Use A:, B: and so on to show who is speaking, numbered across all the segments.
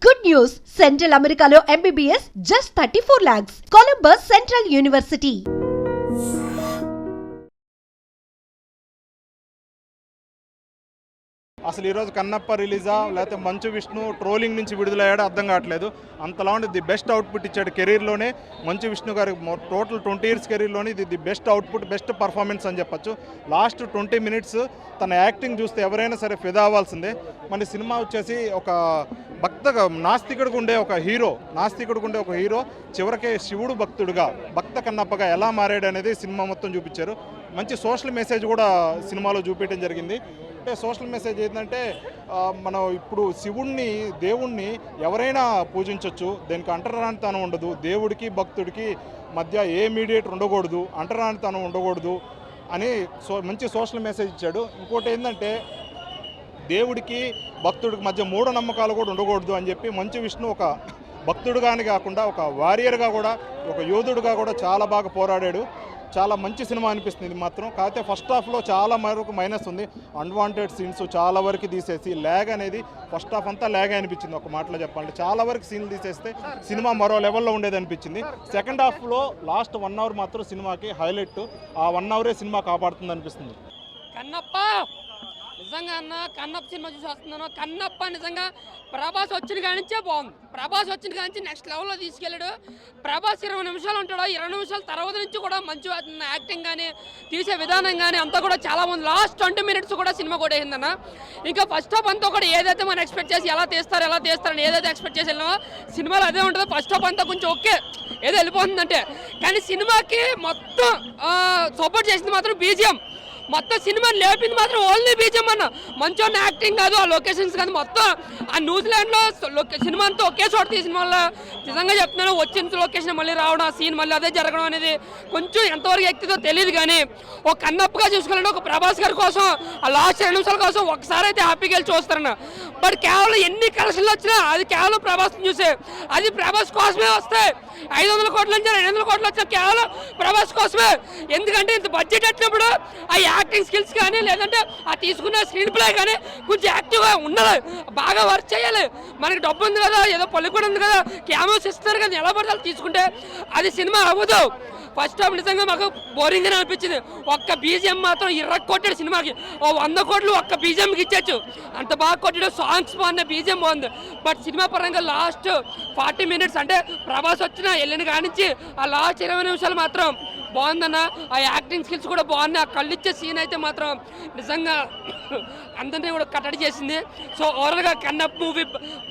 A: Good news! Central Americano MBBS just 34 lakhs. Columbus Central University.
B: అసలు ఈరోజు కన్నప్ప రిలీజా లేకపోతే Manchu Vishnu trolling నుంచి విడుదలయ్యాడో అర్థం కావట్లేదు. అంతలా ఉండి ది బెస్ట్ అవుట్పుట్ ఇచ్చాడు కెరీర్లోనే. మంచు విష్ణు గారి టోటల్ 20 years కెరీర్లోని ఇది the best output, best performance అని చెప్పొచ్చు. లాస్ట్ 20 minutes తన యాక్టింగ్ చూస్తే ఎవరైనా సరే ఫిదా అవ్వాల్సిందే. మన సినిమా వచ్చేసి ఒక నాస్తికుడిగా ఉండే ఒక హీరో చివరికి శివుడు భక్త కన్నప్పగా ఎలా మారాడు అనేది సినిమా మొత్తం చూపించారు. మంచి సోషల్ మెసేజ్ కూడా సినిమాలో చూపించడం జరిగింది. అంటే సోషల్ మెసేజ్ ఏంటంటే మనం ఇప్పుడు శివుణ్ణి దేవుణ్ణి ఎవరైనా పూజించవచ్చు, దానికి అంటరానితనం ఉండదు. దేవుడికి భక్తుడికి మధ్య ఏ మీడియేటర్ ఉండకూడదు, అంటరానితనం ఉండకూడదు అని మంచి సోషల్ మెసేజ్ ఇచ్చాడు. ఇంకోటి ఏంటంటే దేవుడికి భక్తుడికి మధ్య మూఢనమ్మకాలు కూడా ఉండకూడదు అని చెప్పి మంచు విష్ణు ఒక భక్తుడుగానే కాకుండా ఒక వారియర్గా కూడా, ఒక యోధుడుగా కూడా చాలా బాగా పోరాడాడు. చాలా మంచి సినిమా అనిపిస్తుంది ఇది మాత్రం. కాకపోతే ఫస్ట్ హాఫ్లో చాలా వరకు మైనస్ ఉంది. అన్వాంటెడ్ సీన్స్ చాలా వరకు తీసేసి ల్యాగ్ అనేది ఫస్ట్ హాఫ్ అంతా ల్యాగ్ అనిపించింది. ఒక మాటలో చెప్పాలంటే చాలా వరకు సీన్లు తీసేస్తే సినిమా మరో లెవెల్లో ఉండేది అనిపించింది. సెకండ్ హాఫ్లో లాస్ట్ 1 hour మాత్రం సినిమాకి హైలైట్. ఆ 1 hour సినిమా కాపాడుతుంది అనిపిస్తుంది.
C: కన్నప్ప నిజంగా అన్న కన్నప్ప సినిమా చూసి వస్తున్నాను. కన్నప్ప నిజంగా ప్రభాస్ వచ్చిన కానించే బాగుంది. ప్రభాస్ వచ్చిన కానించి నెక్స్ట్ లెవెల్లో తీసుకెళ్ళాడు. ప్రభాస్ 20 నిమిషాలు ఉంటాడు. 20 నిమిషాల తర్వాత నుంచి కూడా మంచి యాక్టింగ్ కానీ తీసే విధానం కానీ అంతా కూడా చాలా బాగుంది. లాస్ట్ 20 minutes కూడా సినిమా కూడా అయిందన్న. ఇంకా ఫస్ట్ హాఫ్ అంతా కూడా ఏదైతే మనం ఎక్స్పెక్ట్ చేసి ఎలా తీస్తారని ఏదైతే ఎక్స్పెక్ట్ చేసి వెళ్ళినా సినిమాలో అదే ఉంటుందో. ఫస్ట్ హాఫ్ అంతా కొంచెం ఓకే ఏదో వెళ్ళిపోతుందంటే, కానీ సినిమాకి మొత్తం సపోర్ట్ చేసింది మాత్రం బీజిఎం. మొత్తం సినిమాని లేపింది మాత్రం ఓన్లీ బీజిఎం అన్న. మంచి యాక్టింగ్ కాదు, ఆ లొకేషన్స్ కాదు, మొత్తం ఆ న్యూజిలాండ్లో సినిమా అంతా ఒకే చోట తీసిన వల్ల నిజంగా చెప్తున్నాను, వచ్చిన లొకేషన్ మళ్ళీ రావడం, ఆ సీన్ మళ్ళీ అదే జరగడం అనేది కొంచెం ఎంతవరకు ఎక్కిందో తెలియదు. కానీ ఒక కన్నప్పగా చూసుకోవాలంటే ఒక ప్రభాస్ గారి కోసం ఆ లాస్ట్ 2 నిమిషాల కోసం ఒకసారి అయితే హ్యాపీగా వెళ్ళి చూస్తారన్న. బట్ కేవలం ఎన్ని కలెక్షన్లు వచ్చినా అది కేవలం ప్రభాస్ చూసే, అది ప్రభాస్ కోసమే వస్తాయి. 500 కోట్ల నుంచి 200 కోట్లు వచ్చినా కేవలం ప్రభాస్ కోసమే. ఎందుకంటే ఇంత బడ్జెట్ వచ్చినప్పుడు ఆ యాక్టింగ్ స్కిల్స్ కానీ లేదంటే ఆ తీసుకున్న స్క్రీన్ ప్లే కానీ కొంచెం యాక్టివ్గా ఉండాలి, బాగా వర్క్ చేయాలి. మనకి డబ్బు ఉంది కదా, ఏదో పళ్ళు కూడా ఉంది కదా, క్యామోస్ ఇస్తారు కదా, ఎలా పడతారు తీసుకుంటే అది సినిమా అవ్వదు. ఫస్ట్ హాఫ్ నిజంగా మాకు బోరింగ్ అని అనిపించింది. ఒక్క బీజిఎం మాత్రం కొట్టాడు సినిమాకి. 100 కోట్లు ఒక్క బీజిఎంకి ఇచ్చచ్చు, అంత బాగా కొట్టాడు. సాంగ్స్ బాగున్నాయి, బీజిఎం బాగుంది. బట్ సినిమా పరంగా లాస్ట్ 40 minutes అంటే ప్రభాస్ వచ్చిన వెళ్ళిన కానించి ఆ లాస్ట్ 20 నిమిషాలు మాత్రం బాగుందన్న. ఆ యాక్టింగ్ స్కిల్స్ కూడా బాగున్నాయి. ఆ కళ్ళు ఇచ్చే సీన్ అయితే మాత్రం నిజంగా అందరినీ కూడా కట్టడి చేసింది. సో ఓవరాల్గా కన్నప్ప మూవీ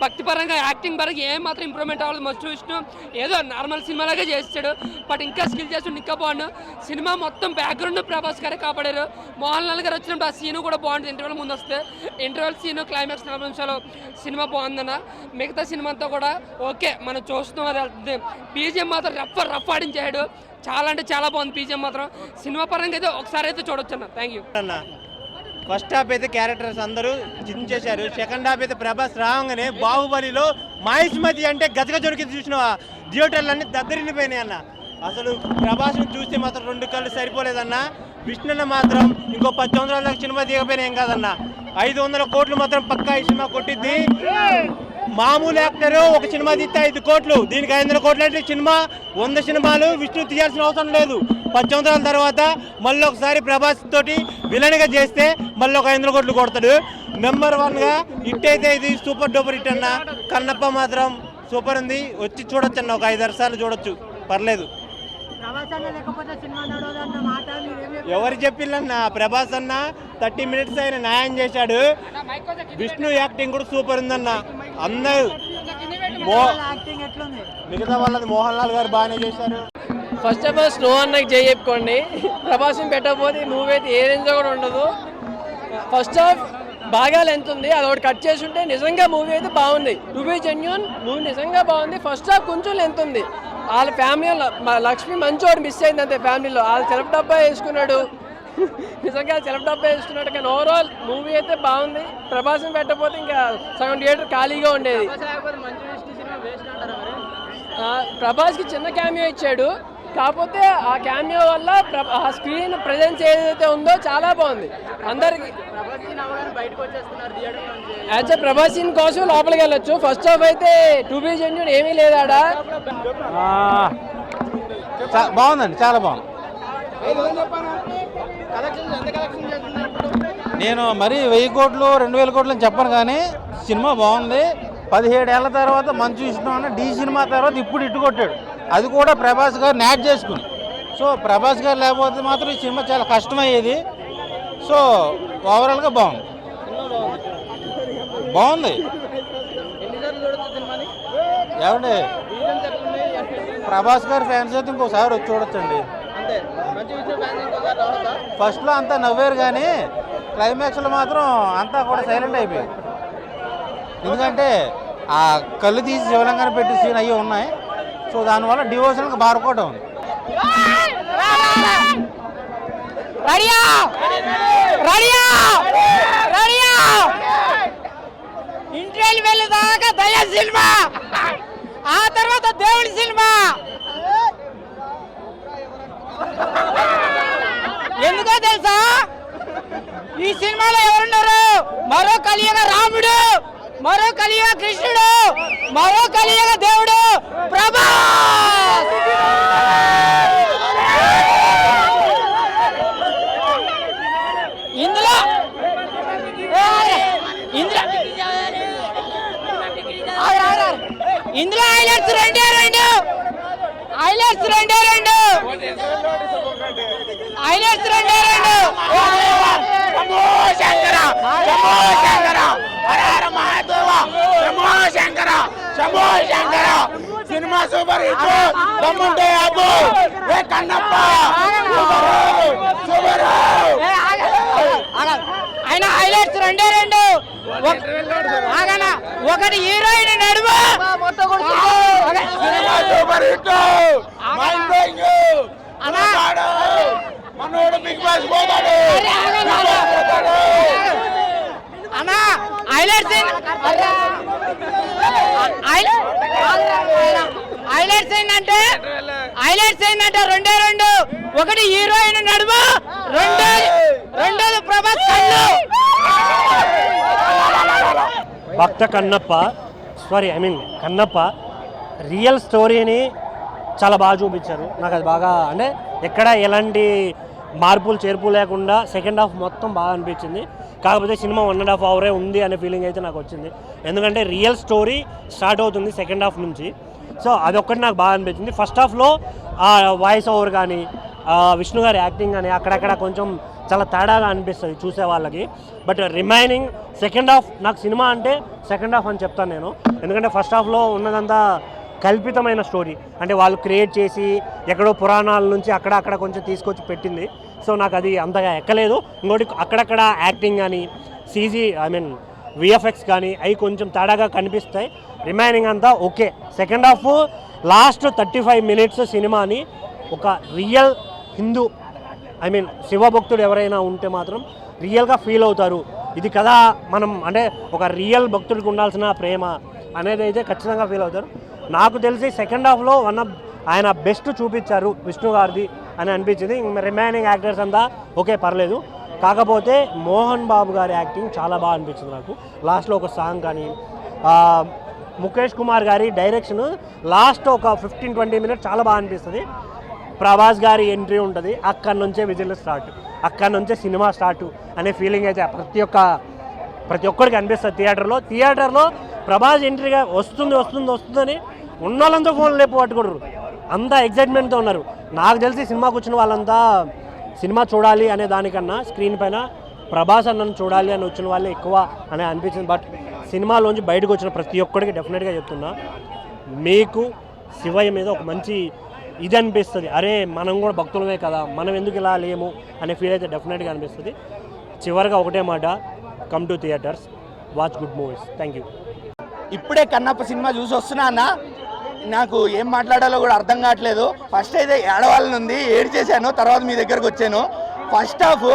C: భక్తి పరంగా యాక్టింగ్ పరంగా ఏం మాత్రం ఇంప్రూవ్మెంట్ అవ్వాలి. మంచు విష్ణు ఏదో నార్మల్ సినిమాలాగే చేస్తాడు, బట్ ఇంకా స్కిల్ చేస్తుండే ఇంకా బాగుండు. సినిమా మొత్తం బ్యాక్గ్రౌండ్ ప్రభాస్ గారే కాపాడారు. మోహన్ లాల్ గారు వచ్చినప్పుడు ఆ సీను కూడా బాగుంటుంది. ఇంటర్వెల్ ముందు వస్తే ఇంటర్వెల్ సీను క్లైమాక్స్ 40 నిమిషాలు సినిమా బాగుందన్న. మిగతా సినిమా అంతా కూడా ఓకే మనం చూస్తున్నాం, అది వెళ్తుంది. బీజిఎం మాత్రం రఫ్ ఆడించాడు. చాలా అంటే చాలా బాగుంది బీజిఎం మాత్రం. సినిమా పరంగా అయితే ఒకసారి అయితే చూడొచ్చు అన్న. థ్యాంక్ యూ
D: అన్న. ఫస్ట్ హాఫ్ అయితే క్యారెక్టర్స్ అందరూ చించేశారు. సెకండ్ హాఫ్ అయితే ప్రభాస్ రాగానే బాహుబలిలో మాయిస్మతి అంటే గజగజొరికి చూసిన థియేటర్లు అన్నీ దద్దరిల్లిపోయినాయి అన్న. అసలు ప్రభాస్ని చూస్తే మాత్రం 2 కళ్ళు సరిపోలేదన్న. విష్ణున్న మాత్రం ఇంకో 10 సంవత్సరాల దాకా సినిమా దిగపోయినా ఏం కాదన్న. 500 కోట్లు మాత్రం పక్కా ఈ సినిమా కొట్టిద్ది. మామూలు యాక్టర్ ఒక సినిమా తీస్తే 5 కోట్లు, దీనికి 500 కోట్లు అంటే సినిమా 100 సినిమాలు విష్ణు తీయాల్సిన అవసరం లేదు. 10 సంవత్సరాల తర్వాత మళ్ళీ ఒకసారి ప్రభాస్ తోటి విలన్గా చేస్తే మళ్ళీ ఒక 500 కోట్లు కొడతాడు. నెంబర్ 1గా హిట్ అయితే ఇది సూపర్ డూపర్ హిట్ అన్న. కన్నప్ప మాత్రం సూపర్ ఉంది, వచ్చి చూడొచ్చు అన్న. ఒక 5-6 సార్లు చూడొచ్చు, పర్లేదు. ఎవరు చెప్పిల్లన్న, ప్రభాస్ అన్న 30 minutes ఆయన న్యాయం చేశాడు. విష్ణు యాక్టింగ్ కూడా సూపర్ ఉందన్న. అందరూ మిగతా వాళ్ళది మోహన్ లాల్ గారు బాగానే చేశారు.
E: ఫస్ట్ ఆఫ్ ఆల్ స్నో అన్నకి చెప్పుకోండి. ప్రభాస్ని పెట్టకపోతే ఈ మూవీ అయితే ఏ రేంజ్లో కూడా ఉండదు. ఫస్ట్ హాఫ్ బాగా లెంత్ ఉంది, అది ఒకటి కట్ చేసి ఉంటే నిజంగా మూవీ అయితే బాగుంది. టు బి జెన్యూన్ మూవీ నిజంగా బాగుంది. ఫస్ట్ హాఫ్ కొంచెం లెంత్ ఉంది. వాళ్ళ ఫ్యామిలీలో లక్ష్మి మంచోడు మిస్ అయింది అంతే. ఫ్యామిలీలో వాళ్ళ సెల్ఫ్ డబ్బా వేసుకున్నాడు, నిజంగా సెల్ఫ్ డబ్బా వేసుకున్నాడు. కానీ ఓవరాల్ మూవీ అయితే బాగుంది. ప్రభాస్ని పెట్టకపోతే ఇంకా సగం థియేటర్ ఖాళీగా ఉండేది. ప్రభాస్కి చిన్న క్యామియో ఇచ్చాడు, కాకపోతే ఆ క్యామియో వల్ల ఆ స్క్రీన్ ప్రెజెన్స్ ఏదైతే ఉందో చాలా బాగుంది అందరికి. యాజ్ ప్రభాస్ సీన్ కోసం లోపలికి వెళ్ళొచ్చు. ఫస్ట్ హాఫ్ అయితే టు బి జెన్యూన్ ఏమీ లేదాడా.
F: బాగుందండి, చాలా బాగుంది. నేను మరి 1000 కోట్లు 2000 కోట్లు అని చెప్పను, కానీ సినిమా బాగుంది. 17 ఏళ్ల తర్వాత మంచు విష్ణు అన్న డి సినిమా తర్వాత ఇప్పుడు ఇట్టు కొట్టాడు, అది కూడా ప్రభాస్ గారు న్యాట్ చేసుకుని. సో ప్రభాస్ గారు లేకపోతే మాత్రం ఈ సినిమా చాలా కష్టమయ్యేది. సో ఓవరాల్గా బాగుంది. బాగుంది ఏమండి, ప్రభాస్ గారి ఫ్యాన్స్ అయితే ఇంకోసారి వచ్చి చూడొచ్చండి. ఫస్ట్లో అంతా నవ్వారు, కానీ క్లైమాక్స్లో మాత్రం అంతా కూడా సైలెంట్ అయిపోయారు. ఎందుకంటే ఆ కళ్ళు తీసి శివలింగాన్ని పెట్టి సీన్ అయ్యి ఉన్నాయి. సో దానివల్ల డివోషన్కి బారుకోవడం ఉంది.
C: ఇంట్రెల్ వెళ్ళేదాకా దయ సినిమా, ఆ తర్వాత దేవుడి సినిమా. ఎందుకో తెలుసా, ఈ సినిమాలో ఎవరున్నారు? మరో కలియుగ రాముడు, మరో కలియుగ కృష్ణుడు, మరో కలియుగ దేవుడు ప్రభాస్. ఇందులో హైలైట్స్ రెండే రెండు హైలైట్స్ రెండే రెండు Shambho Shankara Shambho Shankara Hara Hara Mahadeva Shambho Shankara Shambho Shankara. Cinema super hit. దమ్ముంటే అబ్బు ఏ కన్నప్ప సూపర్. ఆయన హైలైట్స్ రెండే రెండు. ఒకటి హీరోయిన్ నడుము cinema super hit. Mind blowing. మనోడు బిగ్ బాస్ పోతాడు అన్నా. హైలైట్స్ ఏంటంటే రెండే రెండు. ఒకటి హీరోయిన్ నడుము, రెండోది ప్రభాస్ కళ్ళు.
G: భక్త కన్నప్ప కన్నప్ప రియల్ స్టోరీని చాలా బాగా చూపించారు. నాకు అది బాగా అంటే ఎక్కడ ఎలాంటి మార్పులు చేర్పులు లేకుండా సెకండ్ హాఫ్ మొత్తం బాగా అనిపించింది. కాకపోతే సినిమా 1.5 అవరే ఉంది అనే ఫీలింగ్ అయితే నాకు వచ్చింది. ఎందుకంటే రియల్ స్టోరీ స్టార్ట్ అవుతుంది సెకండ్ హాఫ్ నుంచి. సో అదొక్కటి నాకు బాగా అనిపించింది. ఫస్ట్ హాఫ్లో ఆ వాయిస్ ఓవర్ కానీ విష్ణు గారి యాక్టింగ్ కానీ అక్కడక్కడ కొంచెం చాలా తేడాగా అనిపిస్తుంది చూసే వాళ్ళకి. బట్ రిమైనింగ్ సెకండ్ హాఫ్, నాకు సినిమా అంటే సెకండ్ హాఫ్ అని చెప్తాను నేను. ఎందుకంటే ఫస్ట్ హాఫ్లో ఉన్నదంతా కల్పితమైన స్టోరీ, అంటే వాళ్ళు క్రియేట్ చేసి ఎక్కడో పురాణాల నుంచి అక్కడ కొంచెం తీసుకొచ్చి పెట్టింది. సో నాకు అది అంతగా ఎక్కలేదు. ఇంకోటి అక్కడక్కడ యాక్టింగ్ కానీ విఎఫ్ఎక్స్ కానీ అవి కొంచెం తేడాగా కనిపిస్తాయి. రిమైనింగ్ అంతా okay. Second half last 35 minutes సినిమాని ఒక రియల్ హిందూ శివభక్తుడు ఎవరైనా ఉంటే మాత్రం రియల్గా ఫీల్ అవుతారు. ఇది కదా మనం అంటే ఒక రియల్ భక్తుడికి ఉండాల్సిన ప్రేమ అనేది అయితే ఖచ్చితంగా ఫీల్ అవుతారు. నాకు తెలిసి సెకండ్ హాఫ్లో ఆయన బెస్ట్ చూపించారు విష్ణు గారిది అని అనిపించింది. రిమైనింగ్ యాక్టర్స్ అంతా ఓకే పర్లేదు. కాకపోతే మోహన్ బాబు గారి యాక్టింగ్ చాలా బాగా అనిపించింది నాకు. లాస్ట్లో ఒక సాంగ్ కానీ ముఖేష్ కుమార్ గారి డైరెక్షన్ లాస్ట్ ఒక 15-20 మినిట్స్ చాలా బాగా అనిపిస్తుంది. ప్రభాస్ గారి ఎంట్రీ ఉంటుంది, అక్కడి నుంచే విజిల్ స్టార్ట్, అక్కడి నుంచే సినిమా స్టార్ట్ అనే ఫీలింగ్ అయితే ప్రతి ఒక్కరికి అనిపిస్తుంది. థియేటర్లో ప్రభాస్ ఎంట్రీగా వస్తుందని ఉన్న వాళ్ళంతా ఫోన్ లేపు పట్టుకోరు, అంతా ఎగ్జైట్మెంట్తో ఉన్నారు. నాకు తెలిసి సినిమాకి వచ్చిన వాళ్ళంతా సినిమా చూడాలి అనే దానికన్నా స్క్రీన్ పైన ప్రభాస్ అన్నను చూడాలి అని వచ్చిన వాళ్ళే ఎక్కువ అని అనిపించింది. బట్ సినిమాలోంచి బయటకు వచ్చిన ప్రతి ఒక్కడికి డెఫినెట్గా చెప్తున్నా, మీకు శివయ్య మీద ఒక మంచి ఇది అనిపిస్తుంది. అరే మనం కూడా భక్తులమే కదా, మనం ఎందుకు ఇలా లేము అనే ఫీల్ అయితే డెఫినెట్గా అనిపిస్తుంది. చివరిగా ఒకటే మాట, come to theatres, watch good movies. Thank you.
H: ఇప్పుడే కన్నప్ప సినిమా చూసి వస్తున్నా అన్న, నాకు ఏం మాట్లాడాలో కూడా అర్థం కావట్లేదు. ఫస్ట్ అయితే ఏడవాళ్ళని ఉంది, ఏడు చేశాను, తర్వాత మీ దగ్గరకు వచ్చాను. ఫస్ట్ హాఫ్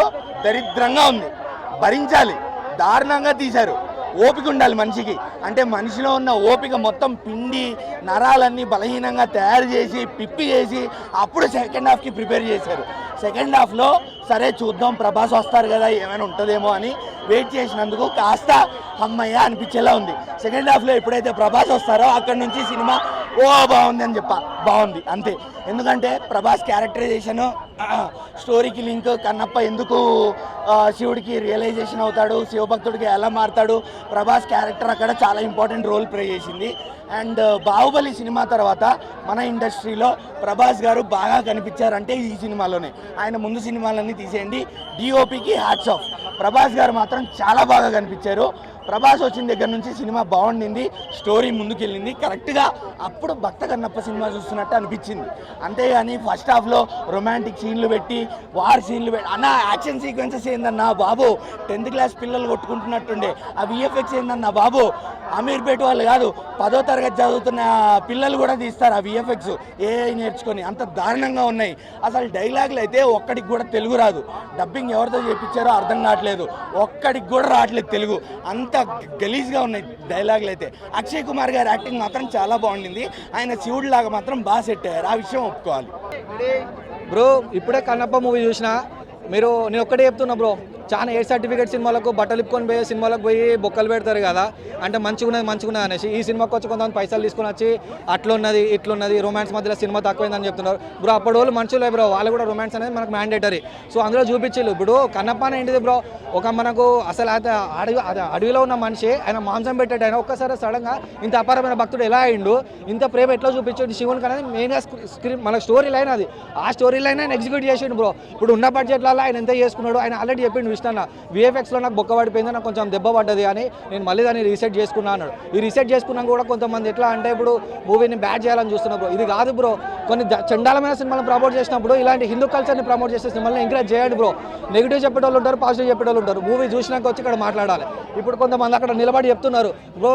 H: దరిద్రంగా ఉంది, భరించాలి, దారుణంగా తీశారు. ఓపిక ఉండాలి మనిషికి. అంటే మనిషిలో ఉన్న ఓపిక మొత్తం పిండి నరాలన్నీ బలహీనంగా తయారు చేసి పిప్పి చేసి అప్పుడు సెకండ్ హాఫ్కి ప్రిపేర్ చేశారు. సెకండ్ హాఫ్లో సరే చూద్దాం ప్రభాస్ వస్తారు కదా ఏమైనా ఉంటుందేమో అని వెయిట్ చేసినందుకు కాస్త అమ్మయ్య అనిపించేలా ఉంది. సెకండ్ హాఫ్లో ఎప్పుడైతే ప్రభాస్ వస్తారో అక్కడి నుంచి సినిమా బాగుంది అని బాగుంది అంతే. ఎందుకంటే ప్రభాస్ క్యారెక్టరైజేషను, స్టోరీకి లింక్, కన్నప్ప ఎందుకు శివుడికి రియలైజేషన్ అవుతాడు, శివభక్తుడికి ఎలా మారుతాడు, ప్రభాస్ క్యారెక్టర్ అక్కడ చాలా ఇంపార్టెంట్ రోల్ ప్లే చేసింది. అండ్ బాహుబలి సినిమా తర్వాత మన ఇండస్ట్రీలో ప్రభాస్ గారు బాగా కనిపించారంటే ఈ సినిమాలోనే. ఆయన ముందు సినిమాలన్నీ తీసేయండి, డిఓపికి హ్యాట్స్ ఆఫ్. ప్రభాస్ గారు మాత్రం చాలా బాగా కనిపించారు. ప్రభాస్ వచ్చిన దగ్గర నుంచి సినిమా బాగుండింది, స్టోరీ ముందుకెళ్ళింది కరెక్ట్గా. అప్పుడు భక్త కన్నప్ప సినిమా చూస్తున్నట్టు అనిపించింది. అంతేగాని ఫస్ట్ హాఫ్లో రొమాంటిక్ సీన్లు పెట్టి వార్ సీన్లు పెట్టి అన్న యాక్షన్ సీక్వెన్సెస్ ఏందన్నా బాబు, 10th క్లాస్ పిల్లలు కొట్టుకుంటున్నట్టుండే. ఆ విఎఫ్ఎక్స్ ఏందన్నా బాబు, అమీర్పేట వాళ్ళు కాదు 10వ తరగతి చదువుతున్న పిల్లలు కూడా తీస్తారు ఆ విఎఫ్ఎక్స్ ఏఐ నేర్చుకొని. అంత దారుణంగా ఉన్నాయి. అసలు డైలాగులు అయితే ఒక్కడికి కూడా తెలుగు రాదు. డబ్బింగ్ ఎవరితో చేయించారో అర్థం కావట్లేదు, ఒక్కడికి కూడా రావట్లేదు తెలుగు. అంత గలీజ్గా ఉన్నాయి డైలాగులు అయితే. అక్షయ్ కుమార్ గారి యాక్టింగ్ మాత్రం చాలా బాగుండింది. ఆయన శివుడి లాగా మాత్రం బాగా సెట్ అయ్యారు, ఆ విషయం ఒప్పుకోవాలి.
I: బ్రో ఇప్పుడే కన్నప్ప మూవీ చూసిన, నేను ఒక్కటే చెప్తున్నా బ్రో, చాలా 8 సర్టిఫికేట్ సినిమాలకు బట్టలు ఇప్పుకొని పోయి సినిమాలకు పోయి బొక్కలు పెడతారు కదా, అంటే మంచిగున్నది అనేసి ఈ సినిమాకి వచ్చి కొంతమంది పైసలు తీసుకొని వచ్చి అట్లున్నది ఇట్లున్నది రొమాన్స్ మధ్యలో సినిమా తక్కువైందని చెప్తున్నారు బ్రో. అప్పటి వాళ్ళు మనుషులే బ్రో, వాళ్ళు కూడా రొమాన్స్ అనేది మనకు మ్యాండేటరీ. సో అందులో చూపించారు. ఇప్పుడు కన్నప్ప ఏంటిది బ్రో, ఒక మనకు అసలు అడవిలో ఉన్న మనిషి, ఆయన మాంసం పెట్టాడు, ఆయన ఒక్కసారి సడన్గా ఇంత అపారమైన భక్తుడు ఎలా అయిండు, ఇంత ప్రేమ ఎట్లా చూపించాడు శివునికి అనేది మెయిన్గా స్క్రీన్ మన స్టోరీ లైన్ అది. ఆ స్టోరీ లైన్ ఆయన ఎగ్జిక్యూట్ చేసిండు బ్రో. ఇప్పుడు ఉన్న బడ్జెట్లలో ఆయన ఎంత చేసుకున్నాడు ఆయన ఆల్రెడీ చెప్పిండు. ఇష్టం విఎఫ్ఎక్స్లో నాకు బొక్క పడిపోయింది, నాకు కొంచెం దెబ్బ పడ్డది అని నేను మళ్ళీ దాన్ని రీసెట్ చేసుకున్నా అన్నాడు. ఈ రీసెట్ చేసుకున్నాక కూడా కొంతమంది ఎట్లా అంటే ఇప్పుడు మూవీని బ్యాడ్ చేయాలని చూస్తున్నారు బ్రో. ఇది కాదు బ్రో, కొన్ని చండాలమైన సినిమాలను ప్రమోట్ చేసినప్పుడు ఇలాంటి హిందూ కల్చర్ని ప్రమోట్ చేసే సినిమాలను ఎంకరేజ్ చేయండి బ్రో. నెగిటివ్ చెప్పేటోళ్ళు ఉంటారు, పాజిటివ్ చెప్పేటోళ్ళు ఉంటారు. మూవీ చూసినాక వచ్చి ఇక్కడ మాట్లాడాలి. ఇప్పుడు కొంతమంది అక్కడ నిలబడి చెప్తున్నారు బ్రో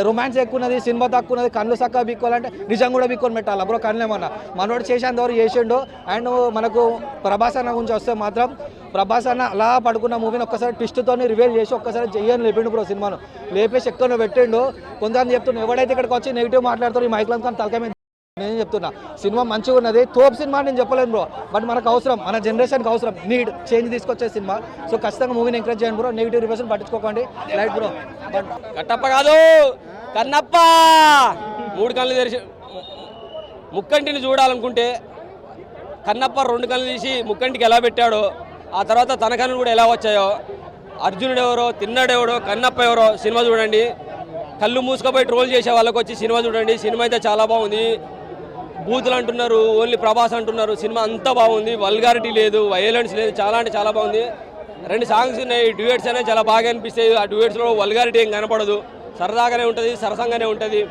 I: రొమాన్స్ ఎక్కున్నది, సినిమా తక్కువది, కళ్ళు చక్కగా బిక్కోవాలంటే నిజం కూడా బిక్కొని పెట్టాలి బ్రో. కళ్ళేమన్నా మనోడు చేసేంతవరకు చేసిండు. అండ్ మనకు ప్రభాస్ అన్న గురించి వస్తే మాత్రం ప్రభాస్ అన్న అలా పడుకున్న మూవీని ఒక్కసారి ట్విస్ట్తో రివీల్ చేసి ఒక్కసారి చెయ్యని లేపిండు బ్రో. సినిమాను లేపేసి ఎక్కడ పెట్టిండు. కొంతమంది చెప్తున్నా ఎవడైతే ఇక్కడికి వచ్చి నెగిటివ్ మాట్లాడుతారో ఈ మైక్లో కానీ తలకాయ మీద నేను చెప్తున్నా సినిమా మంచిగా ఉన్నది. తోపు సినిమా నేను చెప్పలేను బ్రో, బట్ మనకు అవసరం, మన జనరేషన్కి అవసరం, నీడ్ చేంజ్ తీసుకొచ్చే సినిమా. సో ఖచ్చితంగా మూవీని ఎంకరేజ్ చేయండి బ్రో. నెగిటివ్ రివ్యూస్ పట్టించుకోకండి. Right bro.
E: కట్టప్ప కాదు కన్నప్ప. 3 కళ్ళు తెరిచి ముక్కంటిని చూడాలనుకుంటే కన్నప్ప 2 కళ్ళు తీసి ముక్కంటికి ఎలా పెట్టాడో, ఆ తర్వాత తన కళ్ళు కూడా ఎలా వచ్చాయో, అర్జునుడు ఎవరో తిన్నాడెవడో కన్నప్ప ఎవరో సినిమా చూడండి. కళ్ళు మూసుకపోయి ట్రోల్ చేసే వాళ్ళకి వచ్చి సినిమా చూడండి. సినిమా అయితే చాలా బాగుంది. బూతులు అంటున్నారు, ఓన్లీ ప్రభాస్ అంటున్నారు. సినిమా అంతా బాగుంది, వల్గారిటీ లేదు, వైలెన్స్ లేదు, చాలా అంటే చాలా బాగుంది. 2 సాంగ్స్ ఉన్నాయి, డ్యూయట్స్ అనేవి చాలా బాగా అనిపిస్తాయి. ఆ డ్యూయట్స్లో వల్గారిటీ ఏం కనపడదు, సరదాగానే ఉంటుంది, సరసంగానే ఉంటుంది.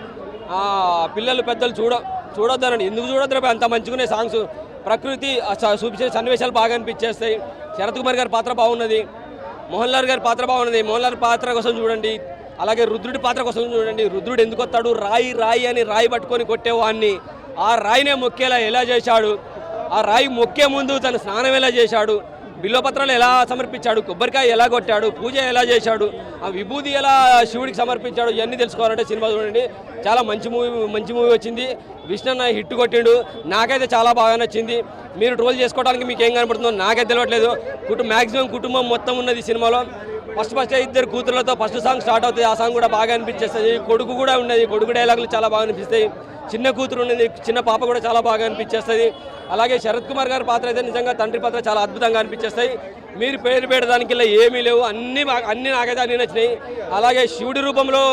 E: పిల్లలు పెద్దలు చూడొద్దనండి, ఎందుకు చూడొద్దు, అంత మంచిగానే సాంగ్స్. ప్రకృతి చూపించిన సన్నివేశాలు బాగా అనిపించేస్తాయి. శరత్ కుమార్ గారి పాత్ర బాగున్నది, మోహన్ లాల్ గారి పాత్ర బాగున్నది. మోహన్ లాల్ పాత్ర కోసం చూడండి, అలాగే రుద్రుడి పాత్ర కోసం చూడండి. రుద్రుడు ఎందుకు వస్తాడు, రాయి అని రాయి పట్టుకొని కొట్టేవాడిని ఆ రాయినే మొక్కేలా ఎలా చేశాడు, ఆ రాయి మొక్కే ముందు తన స్నానం ఎలా చేశాడు, బిల్వపత్రాలు ఎలా సమర్పించాడు, కొబ్బరికాయ ఎలా కొట్టాడు, పూజ ఎలా చేశాడు, ఆ విభూతి ఎలా శివుడికి సమర్పించాడు, ఇవన్నీ తెలుసుకోవాలంటే సినిమా చూడండి. చాలా మంచి మూవీ వచ్చింది. విష్ణు హిట్ కొట్టిండు, నాకైతే చాలా బాగా నచ్చింది. మీరు ట్రోల్ చేసుకోవడానికి మీకు ఏం కనపడుతుందో నాకైతే తెలియట్లేదు. మ్యాక్సిమం కుటుంబం మొత్తం ఉన్నది సినిమాలో. ఫస్ట్ 2 కూతుర్లతో ఫస్ట్ సాంగ్ స్టార్ట్ అవుతుంది, ఆ సాంగ్ కూడా బాగా అనిపించేస్తుంది. కొడుకు కూడా ఉన్నది, కొడుకు డైలాగులు చాలా బాగా అనిపిస్తాయి. చిన్న కూతురు ఉన్నది, చిన్న పాప కూడా చాలా బాగా అనిపించేస్తుంది. అలాగే శరత్ కుమార్ గారి పాత్ర అయితే నిజంగా తండ్రి పాత్ర చాలా అద్భుతంగా అనిపించేస్తాయి. మీరు పేరు పెట్టడానికి ఏమీ లేవు, అన్నీ నాకైతే అన్నీ నచ్చినాయి. అలాగే శివుడి రూపంలో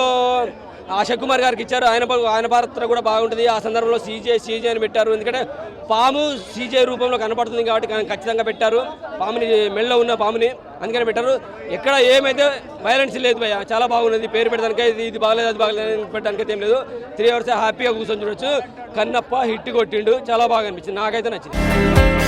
E: అశోక్ కుమార్ గారికి ఇచ్చారు, ఆయన పాత్ర కూడా బాగుంటుంది. ఆ సందర్భంలో సీజే అని పెట్టారు, ఎందుకంటే పాము సీజే రూపంలో కనపడుతుంది కాబట్టి ఖచ్చితంగా పెట్టారు. పాముని మెళ్ళలో ఉన్న పాముని అందుకని పెట్టారు. ఎక్కడ ఏమైతే వైలెన్స్ లేదు భయ్య, చాలా బాగున్నది. పేరు పెట్టడానికే ఇది బాగలేదు అది బాగలేదు పెట్టడానికి ఏం లేదు. 3 hours హ్యాపీగా కూర్చొని చూడొచ్చు. కన్నప్ప హిట్ కొట్టిండు, చాలా బాగా అనిపించింది, నాకైతే నచ్చింది.